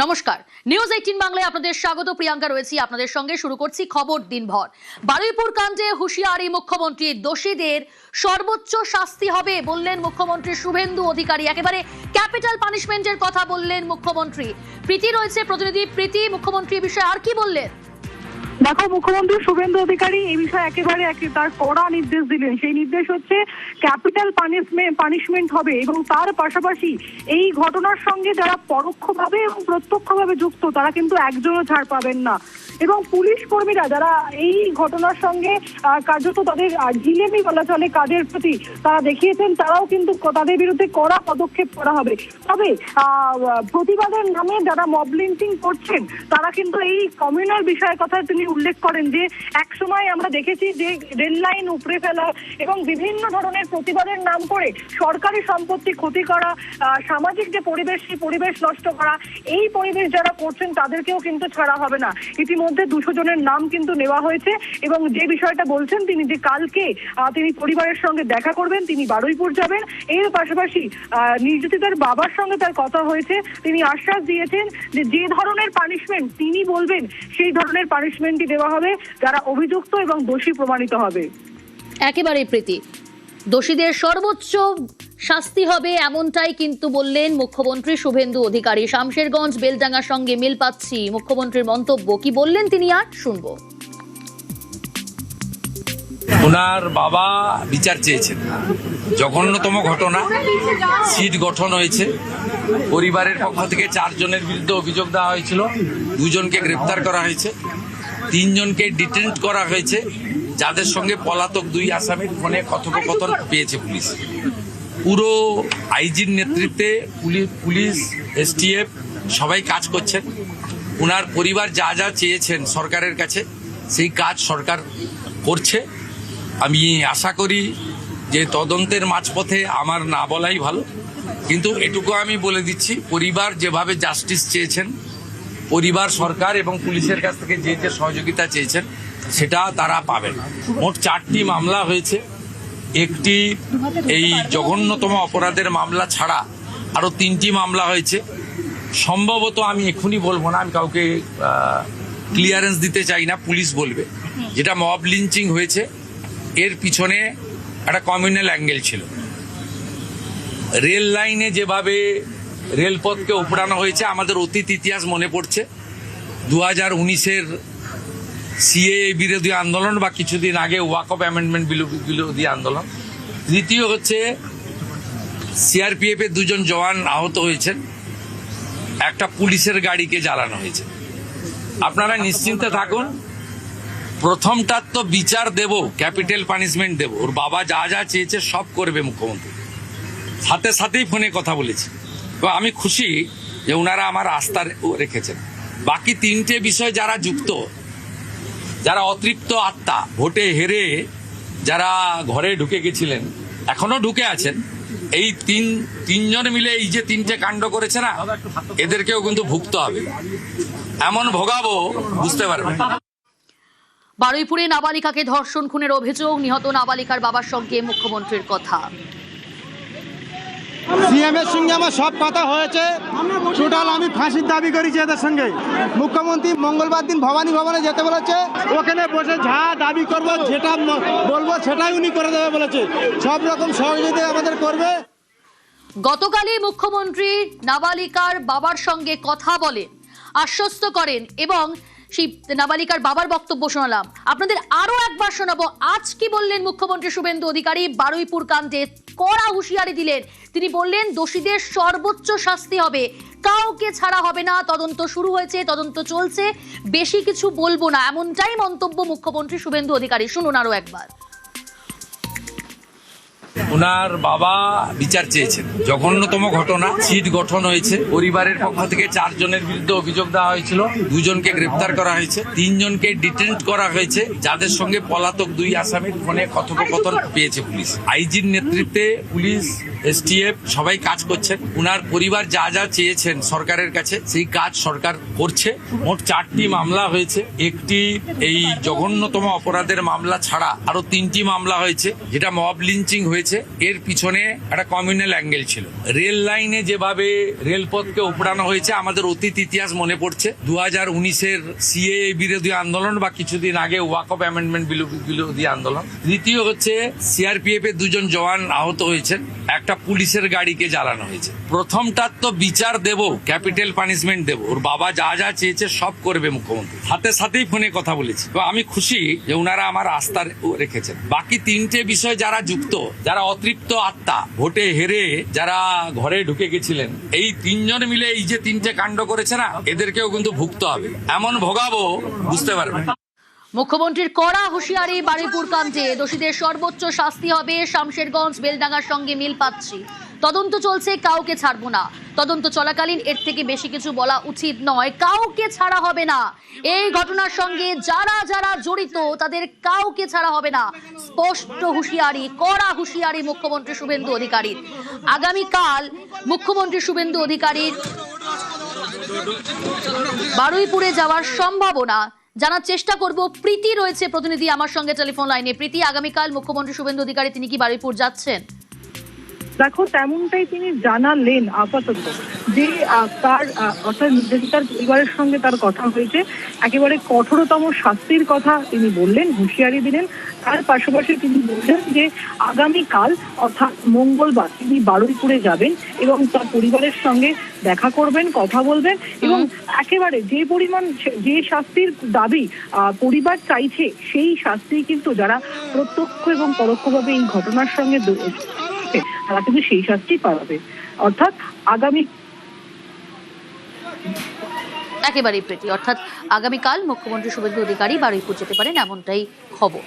নমস্কার, নিউজ 18 বাংলায় আপনাদের স্বাগত। প্রিয়াঙ্কা রয়েছি আপনাদের সঙ্গে। শুরু করছি খবর দিনভর। বারুইপুর কাণ্ডে হুঁশিয়ারি মুখ্যমন্ত্রী, দোষীদের সর্বোচ্চ শাস্তি হবে বললেন মুখ্যমন্ত্রী শুভেন্দু অধিকারী। একেবারে ক্যাপিটাল পানিশমেন্টের কথা বললেন মুখ্যমন্ত্রী। প্রীতি রয়েছে, প্রতিনিধি প্রীতি, মুখ্যমন্ত্রী এই বিষয়ে আর কি বললেন? দেখো, মুখ্যমন্ত্রী শুভেন্দু অধিকারী এই বিষয়ে একেবারে তার কড়া নির্দেশ দিলেন। সেই নির্দেশ হচ্ছে ক্যাপিটাল পানিশমেন্ট হবে এবং তার পাশাপাশি এই ঘটনার সঙ্গে যারা পরোক্ষভাবে এবং প্রত্যক্ষভাবে যুক্ত তারা কিন্তু একজনও ছাড় পাবেন না। এবং পুলিশ কর্মীরা যারা এই ঘটনার সঙ্গে কার্যত তাদের ঢিলেমি বলা চলে কাজের প্রতি তারা দেখিয়েছেন, তারাও কিন্তু তাদের বিরুদ্ধে কড়া পদক্ষেপ করা হবে। তবে প্রতিবাদের নামে যারা মব লিঞ্চিং করছেন তারা কিন্তু এই কমিউনাল বিষয়ের কথা তিনি উল্লেখ করেন যে একসময় আমরা দেখেছি যে রেল লাইন উপড়ে ফেলা এবং বিভিন্ন ধরনের প্রতিবাদের নাম করে সরকারি সম্পত্তি ক্ষতি করা, সামাজিক যে পরিবেশ সেই পরিবেশ নষ্ট করা, এই পরিবেশ যারা করছেন তাদেরকেও কিন্তু ছাড়া হবে না। ইতিমধ্যে 200 জনের নাম কিন্তু নেওয়া হয়েছে এবং যে বিষয়টা বলছেন তিনি যে কালকে তিনি পরিবারের সঙ্গে দেখা করবেন, তিনি বারুইপুর যাবেন। এর পাশাপাশি নির্যাতিতার বাবার সঙ্গে তার কথা হয়েছে, তিনি আশ্বাস দিয়েছেন যে যে ধরনের পানিশমেন্ট তিনি বলবেন সেই ধরনের পানিশমেন্টই দেওয়া হবে যারা অভিযুক্ত এবং দোষী প্রমাণিত হবে। একেবারে প্রীতি, দোষীদের সর্বোচ্চ শাস্তি হবে এমনটাই কিন্তু বললেন মুখ্যমন্ত্রী শুভেন্দু অধিকারী। শামশেরগঞ্জ বেলডাঙ্গার সঙ্গে মিল পাচ্ছি মুখ্যমন্ত্রীর মন্তব্য। কি বললেন তিনি আর শুনবো। ওনার বাবা বিচার চেয়েছেন। জঘন্যতম ঘটনা, সিট গঠন হয়েছে। পরিবারের পক্ষ থেকে 4 জনের বিরুদ্ধে অভিযোগ দেওয়া হয়েছিল, 2 জনকে গ্রেপ্তার করা হয়েছে, 3 জনকে ডিটেন্ট করা হয়েছে, যাদের সঙ্গে পলাতক 2 আসামির ফোনে কথোপকথন পেয়েছে পুলিশ। পুরো আইজির নেতৃত্বে পুলিশ, এসটিএফ সবাই কাজ করছেন। ওনার পরিবার যা যা চেয়েছেন সরকারের কাছে সেই কাজ সরকার করছে। আমি আশা করি যে তদন্তের মাঝপথে আমার না বলাই ভালো, কিন্তু এটুকু আমি বলে দিচ্ছি, পরিবার যেভাবে জাস্টিস চেয়েছেন, পরিবার সরকার এবং পুলিশের কাছ থেকে যে যে সহযোগিতা চেয়েছেন সেটা তারা পাবেন। মোট 4টি মামলা হয়েছে। একটি এই জঘন্যতম অপরাধের মামলা ছাড়া আরো 3টি মামলা হয়েছে। সম্ভবত আমি এখনই বলবো না, আমি কাউকে ক্লিয়ারেন্স দিতে চাই না, পুলিশ বলবে। যেটা মব লিঞ্চিং হয়েছে এর পিছনে একটা কমিউনাল অ্যাঙ্গেল ছিল। রেল লাইনে যেভাবে রেলপথকে উপড়ানো হয়েছে, আমাদের অতীত ইতিহাস মনে পড়ছে। 2019-এর সিএএ বিরোধী আন্দোলন বা কিছুদিন আগে ওয়াকফ অ্যামেন্ডমেন্ট বিরোধী আন্দোলন। তৃতীয় হচ্ছে সিআরপিএফের 2 জন জওয়ান আহত হয়েছেন, একটা পুলিশের গাড়িকে জ্বালানো হয়েছে। আপনারা নিশ্চিন্তে থাকুন, প্রথমটার তো বিচার দেব, ক্যাপিটাল পানিশমেন্ট দেব। ওর বাবা যা যা চেয়েছে সব করবে মুখ্যমন্ত্রী। সাথে সাথেই ফোনে কথা বলেছি এবং আমি খুশি যে ওনারা আমার আস্থা রেখেছেন। বাকি 3টে বিষয় যারা যুক্ত, যারা অতৃপ্ত আত্মা, ভোটে হেরে যারা ঘরে ঢুকে গেছিলেন, এখনো ঢুকে আছেন, এই তিনজন মিলে এই যে 3টে কাণ্ড করেছে না, এদেরকেও কিন্তু ভুগতে হবে। এমন ভোগাবো বুঝতে পারবেন। বারুইপুরে নাবালিকাকে ধর্ষণ খুনের অভিযোগ, নিহত নাবালিকার বাবার সঙ্গে মুখ্যমন্ত্রীর কথা। সিএম এর সঙ্গে আমার সব কথা হয়েছে, টোটাল আমি ফাঁসির দাবি করেছি এদের সঙ্গে। মুখ্যমন্ত্রী মঙ্গলবার দিন ভবানী ভবনে যেতে বলেছে, ওখানে বসে যা দাবি করব, যেটা বলবো সেটাই উনি করে দেবে বলেছে। সব রকম সহযোগিতা আমাদের করবে। গতকালই মুখ্যমন্ত্রী নাবালিকার বাবার সঙ্গে কথা বলেন, আশ্বস্ত করেন এবং সেই নাবালিকার বাবার বক্তব্য শোনালাম। আপনাদের আরো একবার শোনাবো আজ কি বললেন মুখ্যমন্ত্রী শুভেন্দু অধিকারী। বারুইপুর কাণ্ডে কড়া হুঁশিয়ারি দিলেন। তিনি বললেন দোষীদের সর্বোচ্চ শাস্তি হবে, কাউকে ছাড়া হবে না। তদন্ত শুরু হয়েছে, তদন্ত চলছে, বেশি কিছু বলবো না, এমনটাই মন্তব্য মুখ্যমন্ত্রী শুভেন্দু অধিকারী। শুনুন আরো একবার। ওনার বাবা বিচার চেয়েছেন। জঘন্যতম ঘটনা, সিট গঠন হয়েছে। পরিবারের পক্ষ থেকে 4 জনের বিরুদ্ধে অভিযোগ দেওয়া হয়েছিল, 2 জনকে গ্রেপ্তার করা হয়েছে, 3 জনকে ডিটেন্ট করা হয়েছে, যাদের সঙ্গে পলাতক 2 আসামির ফোনে কথোপকথন পেয়েছে পুলিশ। আইজির নেতৃত্বে পুলিশ, এসটিএফ সবাই কাজ করছেন। উনার পরিবার যা যা চেয়েছেন সরকারের কাছে সেই কাজ সরকার করছে। মোট 4টি মামলা হয়েছে। একটি এই জঘন্যতম অপরাধের মামলা ছাড়া আরো 3টি মামলা হয়েছে, যেটা মব লিঞ্চিং হয়েছে। এর পিছনে একটা কমিউনাল অ্যাঙ্গেল ছিল। রেল লাইনে যেভাবে রেলপথকে উপড়ানো হয়েছে, আমাদের অতীত ইতিহাস মনে পড়ছে। 2019-এর সিএএ বিরোধী আন্দোলন বা কিছুদিন আগে ওয়াকফ অ্যামেন্ডমেন্ট বিরোধী আন্দোলন। দ্বিতীয় হচ্ছে সিআরপিএফ এর 2জন জওয়ান আহত হয়েছেন, একটা পুলিশের গাড়িকে জ্বালানো হয়েছে। প্রথমটার তো বিচার দেব, ক্যাপিটাল পানিশমেন্ট দেব। ওর বাবা যা যা চেয়েছে সব করবে মুখ্যমন্ত্রী। সাথেই ফোনে কথা বলেছি। তো আমি খুশি যে ওনারা আমার আস্থা রেখেছেন। বাকি 3টে বিষয় যারা যুক্ত, যারা অতৃপ্ত আত্মা, ভোটে হেরে যারা ঘরে ঢুকে গেছিলেন, এই 3জন মিলে এই যে 3টে কাণ্ড করেছে না, এদেরকেও কিন্তু ভুগতে হবে। এমন ভোগাবো বুঝতে পারবে। মুখ্যমন্ত্রীর কড়া হুঁশিয়ারি, বারুইপুর কাণ্ডে দোষীদের সর্বোচ্চ শাস্তি হবে। শামশেরগঞ্জ বেলডাঙ্গার সঙ্গে মিল পাচ্ছি, তদন্ত চলছে, কাউকে ছাড়বো না। তদন্ত চলাকালীন এর থেকে বেশি কিছু বলা উচিত নয়। কাউকে ছাড়া হবে না। এই ঘটনার সঙ্গে যারা যারা জড়িত তাদের কাউকে ছাড়া হবে না। স্পষ্ট হুঁশিয়ারি, কড়া হুঁশিয়ারি মুখ্যমন্ত্রী শুভেন্দু অধিকারীর। আগামীকাল মুখ্যমন্ত্রী শুভেন্দু অধিকারীর বারুইপুরে যাওয়ার সম্ভাবনা জানার চেষ্টা করব। প্রীতি রয়েছে প্রতিনিধি আমার সঙ্গে টেলিফোন লাইনে। প্রীতি, আগামীকাল মুখ্যমন্ত্রী শুভেন্দু অধিকারী তিনি কি বারুইপুর যাচ্ছেন? দেখো, তেমনটাই তিনি জানালেন আপাতত, যে তার অর্থাৎ নির্দেশিকার পরিবারের সঙ্গে তার কথা হয়েছে। একেবারে কঠোরতম শাস্তির কথা তিনি বললেন, হুঁশিয়ারি দিলেন। তার পাশাপাশি তিনি বললেন যে আগামীকাল অর্থাৎ মঙ্গলবার তিনি বারুইপুরে যাবেন এবং তার পরিবারের সঙ্গে দেখা করবেন, কথা বলবেন এবং একেবারে যে পরিমাণ যে শাস্তির দাবি পরিবার চাইছে, সেই শাস্তি কিন্তু যারা প্রত্যক্ষ এবং পরোক্ষভাবে এই ঘটনার সঙ্গে তারা কিন্তু সেই শাস্তি পাবে। অর্থাৎ একেবারেই প্রীতি, অর্থাৎ আগামীকাল মুখ্যমন্ত্রী শুভেন্দু অধিকারী বারুইপুর যেতে পারেন, এমনটাই খবর।